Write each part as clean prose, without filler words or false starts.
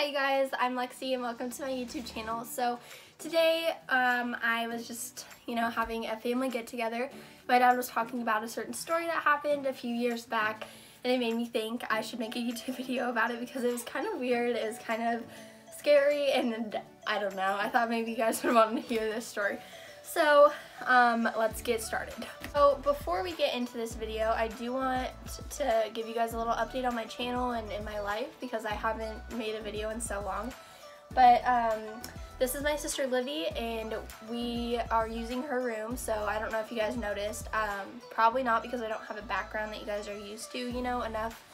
Hi you guys, I'm Lexi and welcome to my YouTube channel. So today I was just, having a family get together. My dad was talking about a certain story that happened a few years back and it made me think I should make a YouTube video about it because it was kind of weird, it was kind of scary, and I don't know, I thought maybe you guys would want to hear this story. So let's get started. So before we get into this video, I do want to give you guys a little update on my channel and in my life because I haven't made a video in so long. But this is my sister Livy and we are using her room, so I don't know if you guys noticed. Probably not because I don't have a background that you guys are used to, enough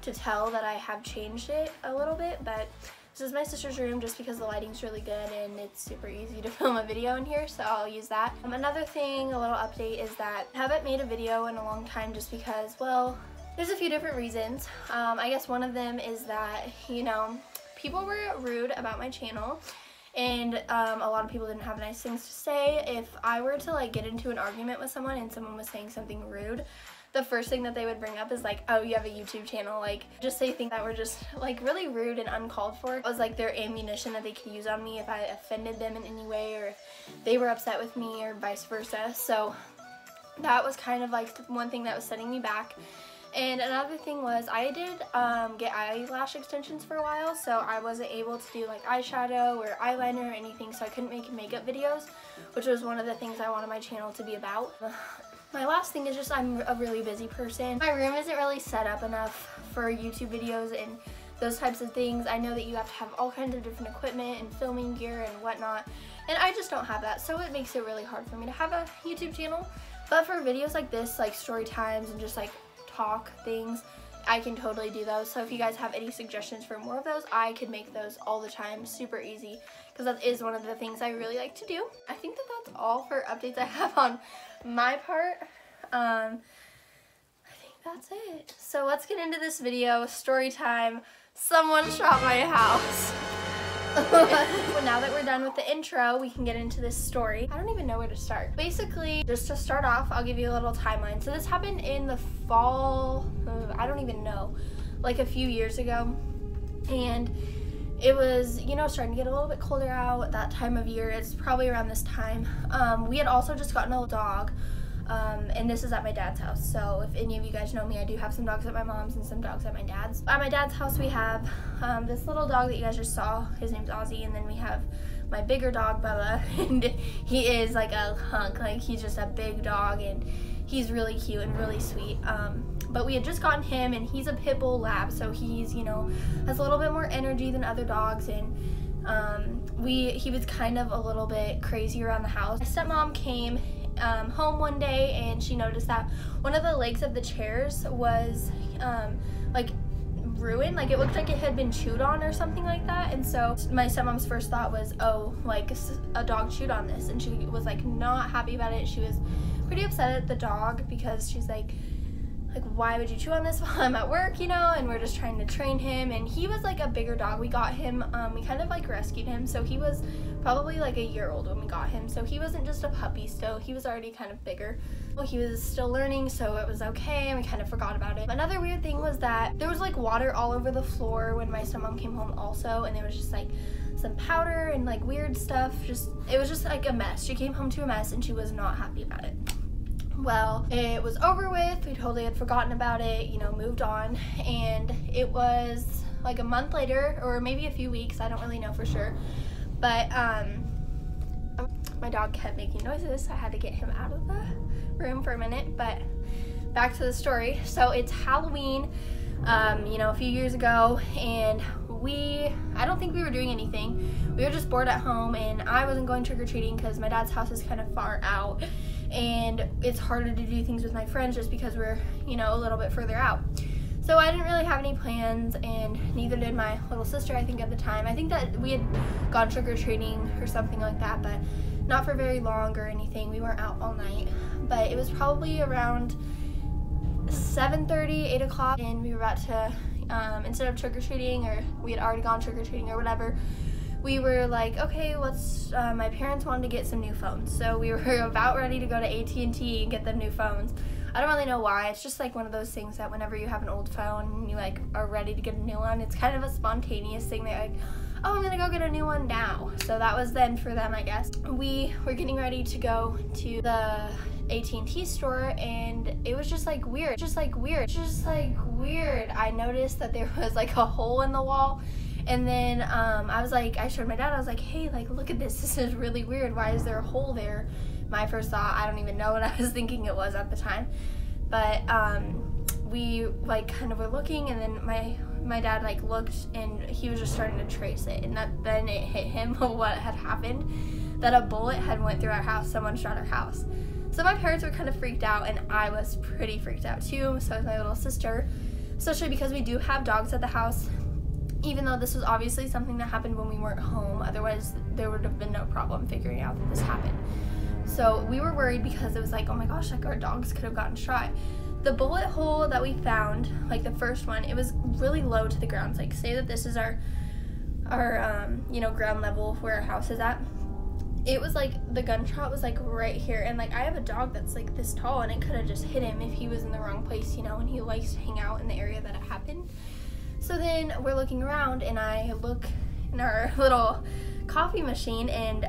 to tell that I have changed it a little bit, but this is my sister's room just because the lighting's really good and it's super easy to film a video in here, so I'll use that. Another thing, a little update, is that I haven't made a video in a long time just because, well, there's a few different reasons. I guess one of them is that, people were rude about my channel and a lot of people didn't have nice things to say. If I were to get into an argument with someone and someone was saying something rude, the first thing that they would bring up is oh, you have a YouTube channel, just say things that were just really rude and uncalled for. It was their ammunition that they could use on me if I offended them in any way or if they were upset with me or vice versa. So that was kind of one thing that was setting me back. And another thing was I did get eyelash extensions for a while, so I wasn't able to do eyeshadow or eyeliner or anything, so I couldn't make makeup videos, which was one of the things I wanted my channel to be about. My last thing is just I'm a really busy person. My room isn't really set up enough for YouTube videos and those types of things. I know that you have to have all kinds of different equipment and filming gear and whatnot, and I just don't have that, so it makes it really hard for me to have a YouTube channel. But for videos like this, story times and just talk things, I can totally do those. So if you guys have any suggestions for more of those, I could make those all the time, super easy, because that is one of the things I really like to do. I think that that's all for updates I have on my part. I think that's it. So let's get into this video. Story time. Someone shot my house. Well, now that we're done with the intro, we can get into this story. I don't even know where to start. Basically, just to start off, I'll give you a little timeline. So this happened in the fall, I don't even know, a few years ago. And it was, starting to get a little bit colder out at that time of year. It's probably around this time. We had also just gotten a dog. And this is at my dad's house, so if any of you guys know me, I do have some dogs at my mom's and some dogs at my dad's. At my dad's house we have this little dog that you guys just saw. His name's Ozzy, and then we have my bigger dog, Bella, and he is a hunk, he's just a big dog, and he's really cute and really sweet. But we had just gotten him, and he's a pit bull lab, so he's, has a little bit more energy than other dogs, and he was kind of a little bit crazy around the house. My stepmom came home one day and she noticed that one of the legs of the chairs was ruined, it looked like it had been chewed on or something like that. And so my stepmom's first thought was, oh, a dog chewed on this, and she was not happy about it. She was pretty upset at the dog because she's why would you chew on this while I'm at work, and we're just trying to train him. And he was a bigger dog. We got him, we kind of rescued him, so he was probably a year old when we got him, so he wasn't just a puppy still, he was already kind of bigger. Well, he was still learning, so it was okay, and we kind of forgot about it. Another weird thing was that there was water all over the floor when my stepmom came home also, and there was just some powder and weird stuff. It was just a mess. She came home to a mess and she was not happy about it. Well, it was over with. We totally had forgotten about it, moved on, and it was a month later, or maybe a few weeks, I don't really know for sure, but my dog kept making noises, so I had to get him out of the room for a minute. But back to the story. So it's Halloween, a few years ago, and I don't think we were doing anything. We were just bored at home, and I wasn't going trick-or-treating because my dad's house is kind of far out, and it's harder to do things with my friends just because we're, a little bit further out. So I didn't really have any plans, and neither did my little sister, I think, at the time. I think that we had gone trick-or-treating or something like that, but not for very long or anything. We weren't out all night, but it was probably around 7:30, 8 o'clock, and we were about to, instead of trick-or-treating, or we had already gone trick-or-treating or whatever, we were okay, let's, my parents wanted to get some new phones, so we were about ready to go to AT&T and get them new phones. I don't really know why. It's just like one of those things that whenever you have an old phone and you like are ready to get a new one, it's kind of a spontaneous thing that like, oh, I'm gonna go get a new one now. So that was then for them, I guess. We were getting ready to go to the AT&T store, and it was just like weird. I noticed that there was like a hole in the wall, and then I showed my dad, I was like, hey, like look at this is really weird. Why is there a hole there? My first thought, I don't even know what I was thinking it was at the time, but we like kind of were looking, and then my dad like looked, and he was just starting to trace it, and then it hit him what had happened, that a bullet had went through our house. Someone shot our house. So my parents were kind of freaked out, and I was pretty freaked out too. So was my little sister, especially because we do have dogs at the house, even though this was obviously something that happened when we weren't home. Otherwise there would have been no problem figuring out that this happened. So we were worried because it was like, oh my gosh, like our dogs could have gotten shot. The bullet hole that we found, like the first one, it was really low to the ground. Like say that this is our you know, ground level where our house is at. It was like the gunshot was like right here, and like I have a dog that's like this tall, and it could have just hit him if he was in the wrong place, you know, and he likes to hang out in the area that it happened. So then we're looking around, and I look in our little coffee machine, and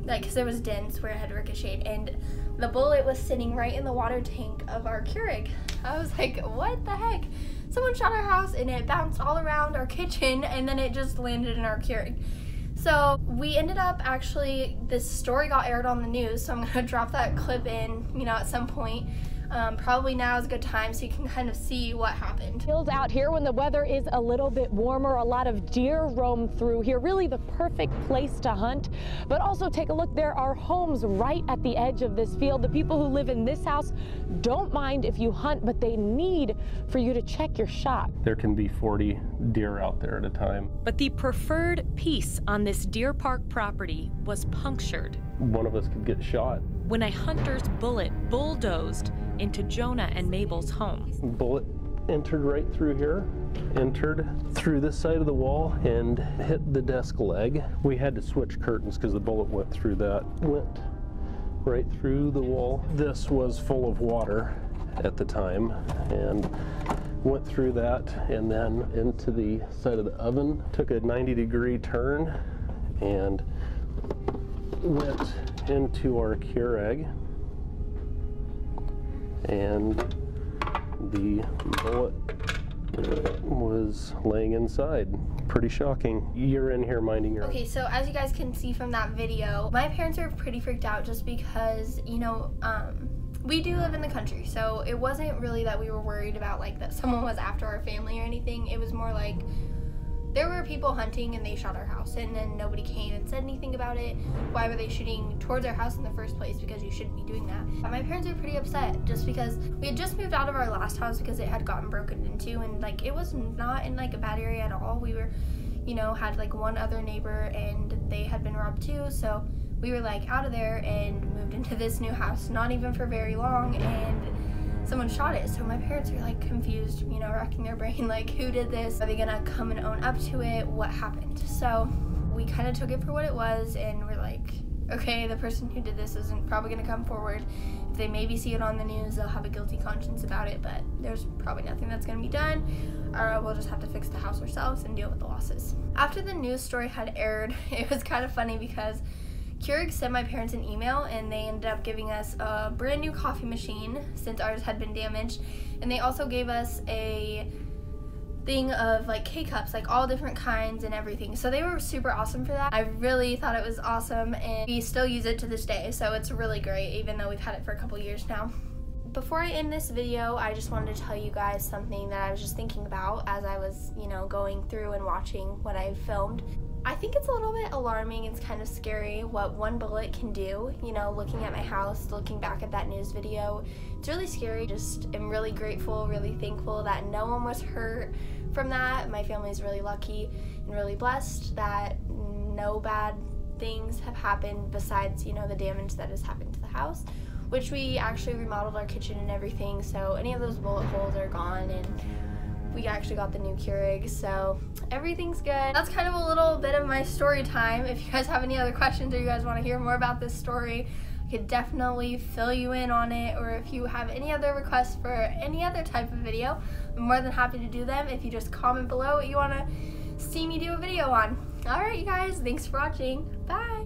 like because there was dents where it had ricocheted, and the bullet was sitting right in the water tank of our Keurig. I was like, what the heck? Someone shot our house, and it bounced all around our kitchen, and then it just landed in our Keurig. So we ended up actually, this story got aired on the news, so I'm gonna drop that clip in, you know, at some point. Probably now is a good time so you can kind of see what happened. Fields out here when the weather is a little bit warmer. A lot of deer roam through here. Really the perfect place to hunt. But also take a look. There are homes right at the edge of this field. The people who live in this house don't mind if you hunt, but they need for you to check your shot. There can be 40 deer out there at a time. But the preferred piece on this deer park property was punctured. One of us could get shot. When a hunter's bullet bulldozed into Jonah and Mabel's home. Bullet entered right through here, entered through this side of the wall and hit the desk leg. We had to switch curtains because the bullet went through that. Went right through the wall. This was full of water at the time and went through that and then into the side of the oven. Took a 90-degree turn and went into our Keurig, and the bullet was laying inside. Pretty shocking. You're in here minding your own. Okay, so as you guys can see from that video, my parents are pretty freaked out just because, you know, we do live in the country, so it wasn't really that we were worried about like that someone was after our family or anything. It was more like there were people hunting and they shot our house, and then nobody came and said anything about it. Why were they shooting towards our house in the first place? Because you shouldn't be doing that. But my parents were pretty upset just because we had just moved out of our last house because it had gotten broken into, and like it was not in like a bad area at all. We were, you know, had like one other neighbor and they had been robbed too, so we were like out of there and moved into this new house not even for very long, and someone shot it. So my parents are like confused, you know, racking their brain like, who did this? Are they gonna come and own up to it? What happened? So we kind of took it for what it was, and we're like, okay, the person who did this isn't probably gonna come forward. If they maybe see it on the news, they'll have a guilty conscience about it, but there's probably nothing that's gonna be done, or we'll just have to fix the house ourselves and deal with the losses. After the news story had aired, it was kind of funny because Keurig sent my parents an email, and they ended up giving us a brand new coffee machine since ours had been damaged, and they also gave us a thing of like K-cups, like all different kinds and everything. So they were super awesome for that. I really thought it was awesome, and we still use it to this day, so it's really great even though we've had it for a couple years now. Before I end this video, I just wanted to tell you guys something that I was just thinking about as I was, you know, going through and watching what I filmed. I think it's a little bit alarming. It's kind of scary what one bullet can do. You know, looking at my house, looking back at that news video, it's really scary. Just am really grateful, really thankful that no one was hurt from that. My family's really lucky and really blessed that no bad things have happened besides, you know, the damage that has happened to the house, which we actually remodeled our kitchen and everything, so any of those bullet holes are gone, and we actually got the new Keurig, so everything's good. That's kind of a little bit of my story time. If you guys have any other questions or you guys want to hear more about this story, I could definitely fill you in on it, or if you have any other requests for any other type of video, I'm more than happy to do them if you just comment below what you want to see me do a video on. Alright you guys, thanks for watching. Bye!